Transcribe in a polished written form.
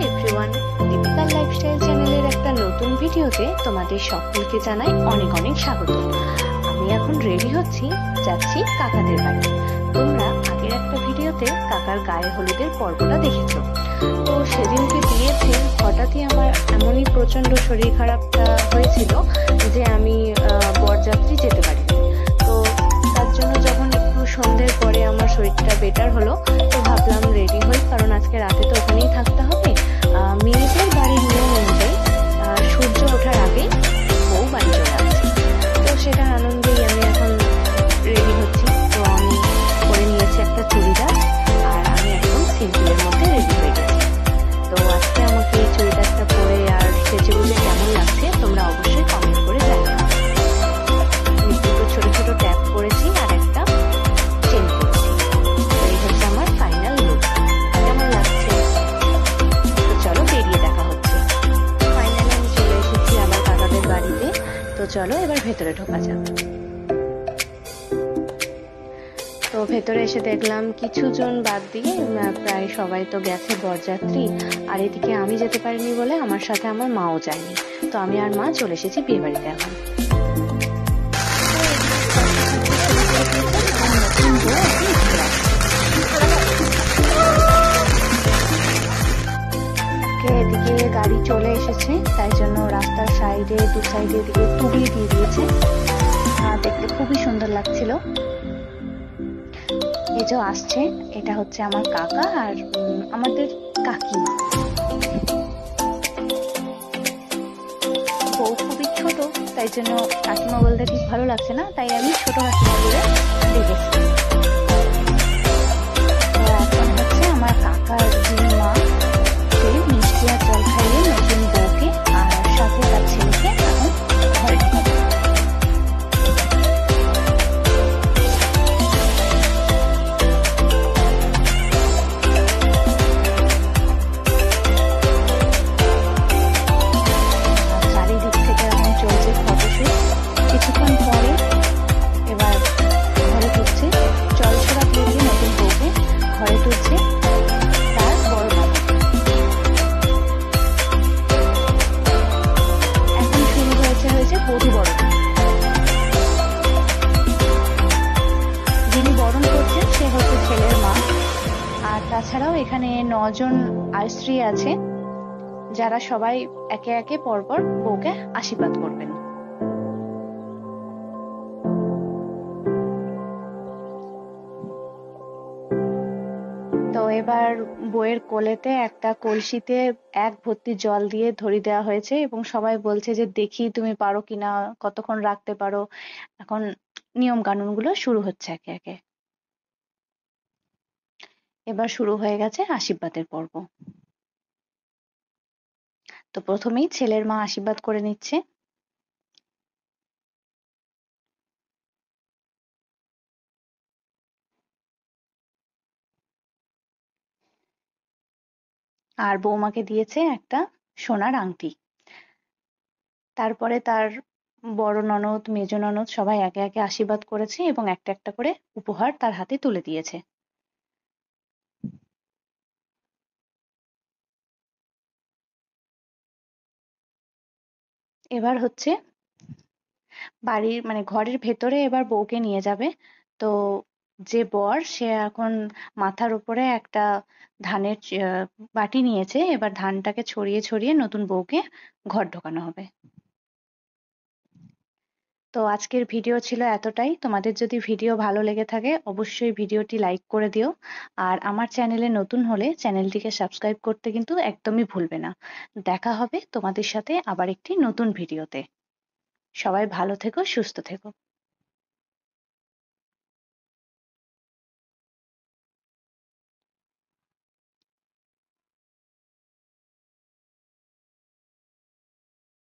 Everyone, দীপিকার lifestyle চ্যানেলের একটা নতুন ভিডিওতে তোমাদের সকলকে জানাই অনেক অনেক স্বাগত। আমি এখন রেডি হচ্ছি, যাচ্ছি কাকাদের বাড়ি। তোমরা আগের একটা ভিডিওতে কাকার গায়ে হলুদের পর্বটা দেখেছো। তো সেদিনকে দিয়েছে হঠাৎই আমার এমনই প্রচন্ড শরীর খারাপটা হয়েছিল যে আমি বরযাত্রী যেতে পারিনি। তো তার জন্য যখন একটু সন্ধ্যের পরে আমার শরীরটা বেটার হলো, তো ভাবলাম রেডি হই, কারণ আজকে রাতে তো ওখানেই থাকতে হবে। মেয়েদের বাড়ির নিয়ম অনুযায়ী সূর্য ওঠার আগেই বউ বাড়ি চলে আসছে। তো সেটার আনন্দেই আমি এখন রেডি হচ্ছি। তো আমি পরে নিয়েছি একটা চুড়িদার, আর আমি একদম সিম্পলের মধ্যে রেডি হয়ে গেছি। তো আজকে আমাকে এই চুড়িদারটা পরে আর সেজে গুজে কেমন লাগছে তোমরা অবশ্যই কমেন্ট করে জানাও। আমি দুটো ছোট ছোট ট্যাপ করেছি আর একটা চেন করেছি। তো এই হচ্ছে আমার ফাইনাল লুক। কেমন লাগছে? তো চলো বেরিয়ে দেখা হচ্ছে। ফাইনালি আমি চলে এসেছি আমার কাকাদের বাড়িতে। তো চলো এবার ভেতরে ঢোকা যাক। তো ভেতরে এসে দেখলাম কিছুজন বাদ দিয়ে প্রায় সবাই তো গেছে বরযাত্রী, আর এদিকে আমি যেতে পারিনি বলে আমার সাথে আমার মাও যায়নি। তো আমি আর মা চলে এসেছি বিয়ে বাড়িতে এখন। এদিকে গাড়ি চলে এসেছে, তাই জন্য রাস্তার সাইডে দু সাইডে দিকে তুবড়ি দিয়ে দিয়েছে। দেখতে খুবই সুন্দর লাগছিল। এই যে আসছে, এটা হচ্ছে আমার কাকা আর আমাদের কাকিমা। বউ খুবই ছোট, তাই জন্য কাকিমা বলতে ঠিক ভালো লাগছে না, তাই আমি ছোট কাকিমা বলে ডেকেছি। এখন হচ্ছে আমার কাকার যিনি মা, সে মিষ্টি আর জল খাইয়ে নতুন বউকে আর সাথে তার ছেলেকে এখন ঘরে ঢোকাবে। কিছুক্ষণ পরে এবার ঘরে ঢুকছে, জল ছড়া দিয়ে দিয়ে নতুন বউকে ঘরে ঢুকছে তার বড় বাবা। এখন শুরু হয়েছে বধূ বরণ। যিনি বরণ করছেন সে হচ্ছে ছেলের মা। আর তাছাড়াও এখানে 9 জন আইস্ত্রী আছে, যারা সবাই একে একে পরপর বউকে আশীর্বাদ করবেন। তো এবার বউয়ের কোলেতে একটা কলসিতে এক ভর্তি জল দিয়ে ধরি দেওয়া হয়েছে, এবং সবাই বলছে যে দেখি তুমি পারো কিনা, কতক্ষণ রাখতে পারো। এখন নিয়ম কানুন গুলো শুরু হচ্ছে একে একে। এবার শুরু হয়ে গেছে আশীর্বাদের পর্ব। তো প্রথমেই ছেলের মা আশীর্বাদ করে নিচ্ছে। আর বৌমাকে দিয়েছে একটা সোনার আংটি। তারপরে তার বড় ননদ, মেজ ননদ সবাই একে একে আশীর্বাদ করেছে এবং একটা একটা করে উপহার তার হাতে তুলে দিয়েছে। এবার হচ্ছে বাড়ির মানে ঘরের ভেতরে এবার বউকে নিয়ে যাবে। তো যে বর সে এখন মাথার উপরে একটা ধানের বাটি নিয়েছে, এবার ধানটাকে ছড়িয়ে ছড়িয়ে নতুন বউকে ঘর ঢোকানো হবে। তো আজকের ভিডিও ছিল এতটাই। তোমাদের যদি ভিডিও ভালো লেগে থাকে অবশ্যই ভিডিওটি লাইক করে দিও, আর আমার চ্যানেলে নতুন হলে চ্যানেলটিকে সাবস্ক্রাইব করতে কিন্তু একদমই ভুলবে না। দেখা হবে তোমাদের সাথে আবার একটি নতুন ভিডিওতে। সবাই ভালো থেকো, সুস্থ থেকো।